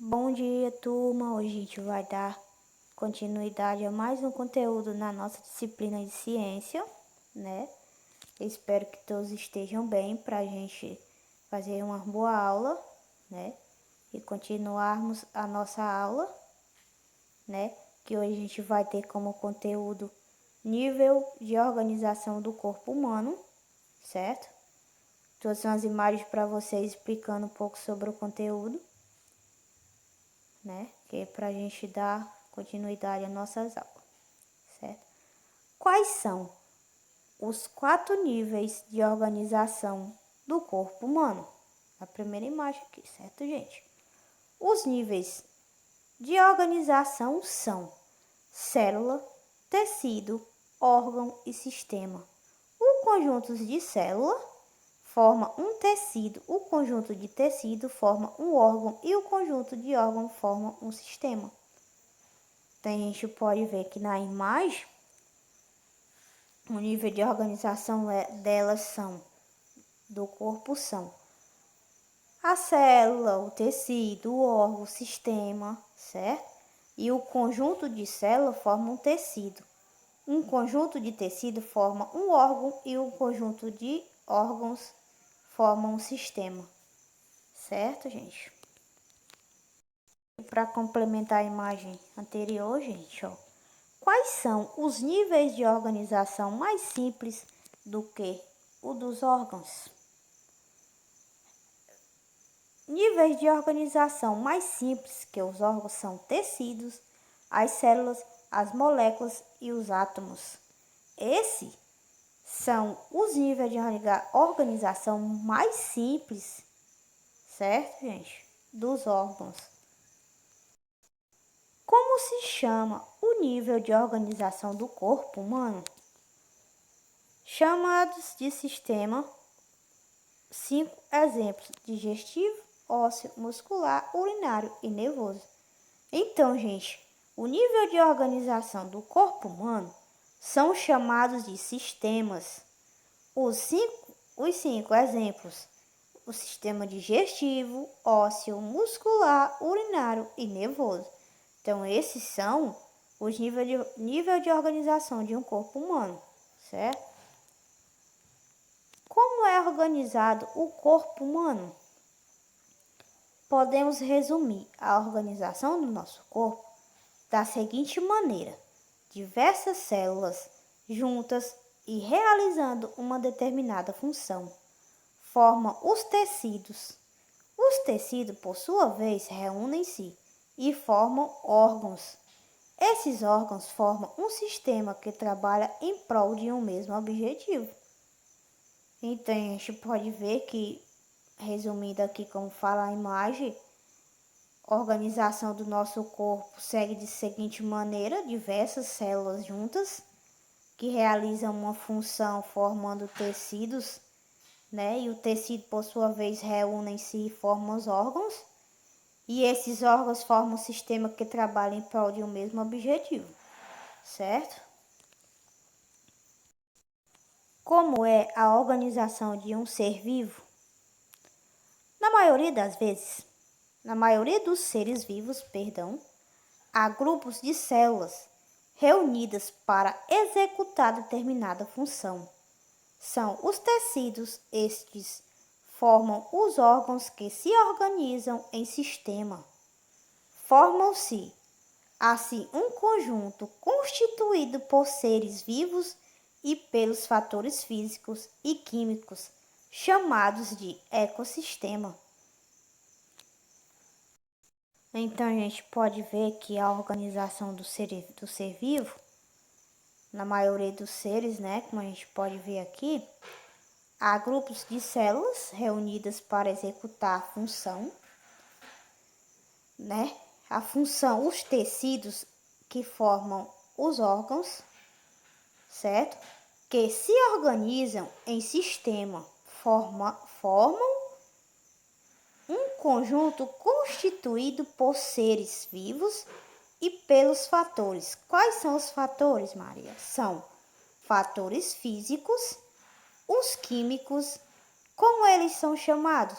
Bom dia, turma. Hoje a gente vai dar continuidade a mais um conteúdo na nossa disciplina de ciência, né? Eu espero que todos estejam bem para a gente fazer uma boa aula, né? E continuarmos a nossa aula, né? Que hoje a gente vai ter como conteúdo nível de organização do corpo humano, certo? Trouxe umas imagens para vocês explicando um pouco sobre o conteúdo, né? Que é para a gente dar continuidade às nossas aulas, certo? Quais são os 4 níveis de organização do corpo humano? A primeira imagem aqui, certo, gente? Os níveis de organização são célula, tecido, órgão e sistema. O conjunto de célula forma um tecido, o conjunto de tecido forma um órgão e o conjunto de órgão forma um sistema. Então, a gente pode ver que na imagem, o nível de organização delas do corpo são a célula, o tecido, o órgão, o sistema, certo? E o conjunto de células forma um tecido. Um conjunto de tecido forma um órgão e um conjunto de órgãos forma um sistema, certo, gente? Para complementar a imagem anterior, gente, ó. Quais são os níveis de organização mais simples do que o dos órgãos? Níveis de organização mais simples que os órgãos são tecidos, as células, as moléculas e os átomos. Esses são os níveis de organização mais simples, certo, gente? Dos órgãos. Como se chama o nível de organização do corpo humano? Chamados de sistema. 5 exemplos: digestivo, ósseo, muscular, urinário e nervoso. Então, gente, o nível de organização do corpo humano são chamados de sistemas. Os cinco exemplos: o sistema digestivo, ósseo, muscular, urinário e nervoso. Então, esses são os nível de organização de um corpo humano, certo? Como é organizado o corpo humano? Podemos resumir a organização do nosso corpo da seguinte maneira: diversas células juntas e realizando uma determinada função formam os tecidos. Os tecidos, por sua vez, reúnem-se e formam órgãos. Esses órgãos formam um sistema que trabalha em prol de um mesmo objetivo. Então, a gente pode ver que, resumindo aqui como fala a imagem, a organização do nosso corpo segue de seguinte maneira: diversas células juntas que realizam uma função formando tecidos, né? E o tecido, por sua vez, reúnem-se e formam os órgãos. E esses órgãos formam um sistema que trabalha em prol de um mesmo objetivo, certo? Como é a organização de um ser vivo? Na maioria dos seres vivos, há grupos de células reunidas para executar determinada função. São os tecidos, estes formam os órgãos que se organizam em sistema. Formam-se, assim, um conjunto constituído por seres vivos e pelos fatores físicos e químicos, chamados de ecossistema. Então, a gente pode ver que a organização do ser vivo, na maioria dos seres, né, como a gente pode ver aqui, há grupos de células reunidas para executar a função, né? A função, os tecidos que formam os órgãos, certo? Que se organizam em sistema, formam um conjunto constituído por seres vivos e pelos fatores. Quais são os fatores, Maria? São fatores físicos, os químicos. Como eles são chamados?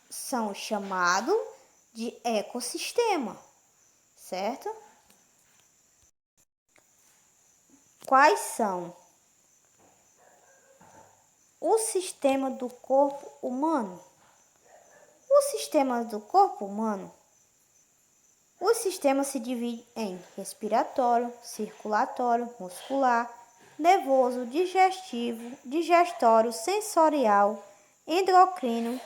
São chamados de ecossistema, certo? Quais são os sistemas do corpo humano? Os sistemas do corpo humano, os sistemas se dividem em respiratório, circulatório, muscular, nervoso, digestivo, digestório, sensorial, endocrino,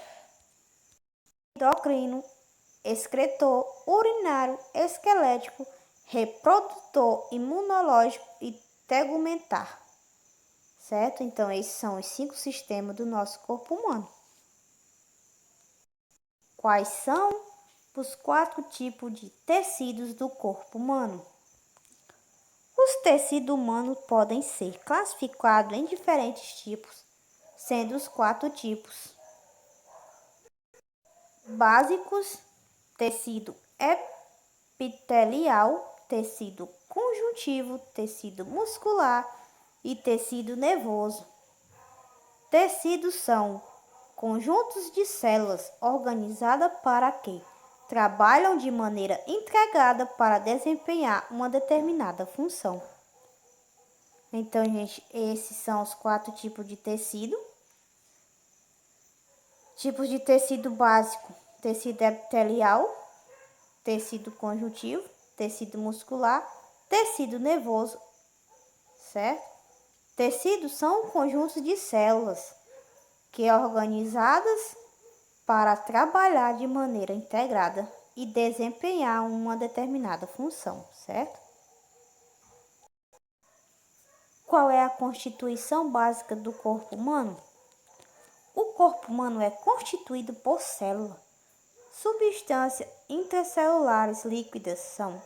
excretor, urinário, esquelético, reprodutor, imunológico e tegumentar. Certo? Então, esses são os 5 sistemas do nosso corpo humano. Quais são os 4 tipos de tecidos do corpo humano? Os tecidos humanos podem ser classificados em diferentes tipos, sendo os 4 tipos básicos: tecido epitelial, tecido conjuntivo, tecido muscular e tecido nervoso. Tecidos são conjuntos de células organizadas para que trabalham de maneira integrada para desempenhar uma determinada função. Então, gente, esses são os 4 tipos de tecido. Tipos de tecido básico: tecido epitelial, tecido conjuntivo, tecido muscular, tecido nervoso, certo? Tecidos são conjuntos de células que organizadas para trabalhar de maneira integrada e desempenhar uma determinada função, certo? Qual é a constituição básica do corpo humano? O corpo humano é constituído por células. Substâncias intracelulares líquidas são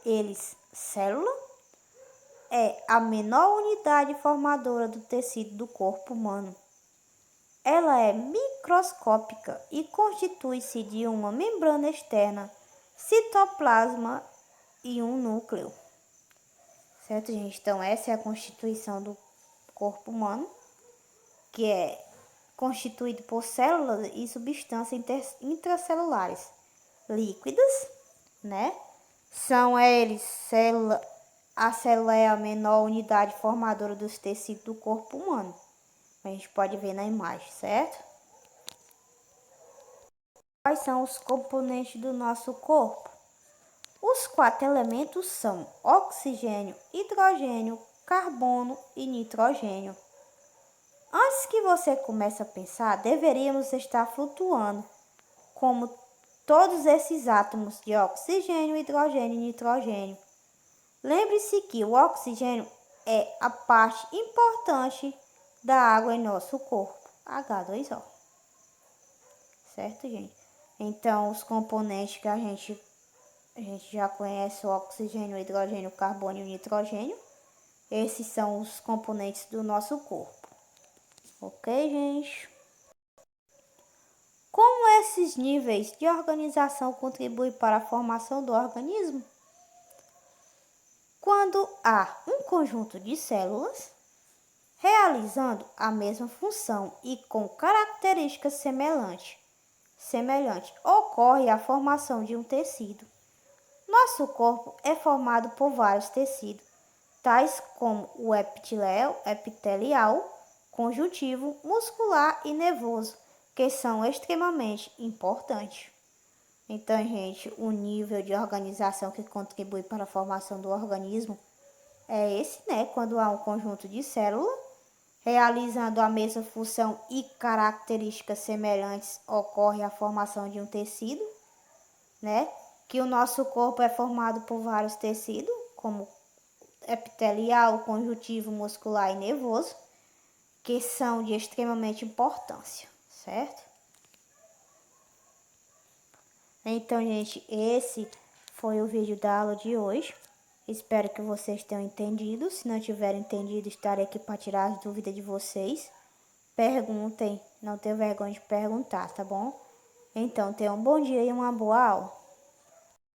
eles célula, é a menor unidade formadora do tecido do corpo humano. Ela é microscópica e constitui-se de uma membrana externa, citoplasma e um núcleo. Certo, gente? Então, essa é a constituição do corpo humano, que é constituído por células e substâncias intracelulares líquidas, né? São eles célula. A célula é a menor unidade formadora dos tecidos do corpo humano. A gente pode ver na imagem, certo? Quais são os componentes do nosso corpo? Os 4 elementos são oxigênio, hidrogênio, carbono e nitrogênio. Antes que você comece a pensar, deveríamos estar flutuando, como todos esses átomos de oxigênio, hidrogênio e nitrogênio. Lembre-se que o oxigênio é a parte importante da água em nosso corpo, H2O. Certo, gente? Então, os componentes que a gente já conhece, o oxigênio, o hidrogênio, o carbono e o nitrogênio. Esses são os componentes do nosso corpo. Ok, gente? Como esses níveis de organização contribuem para a formação do organismo? Quando há um conjunto de células realizando a mesma função e com características semelhantes, ocorre a formação de um tecido. Nosso corpo é formado por vários tecidos, tais como o epitelial, conjuntivo, muscular e nervoso, que são extremamente importantes. Então, gente, o nível de organização que contribui para a formação do organismo é esse, né? Quando há um conjunto de células realizando a mesma função e características semelhantes, ocorre a formação de um tecido, né? Que o nosso corpo é formado por vários tecidos, como epitelial, conjuntivo, muscular e nervoso, que são de extremamente importância, certo? Então, gente, esse foi o vídeo da aula de hoje. Espero que vocês tenham entendido. Se não tiverem entendido, estarei aqui para tirar as dúvidas de vocês. Perguntem, não tenham vergonha de perguntar, tá bom? Então, tenham um bom dia e uma boa aula.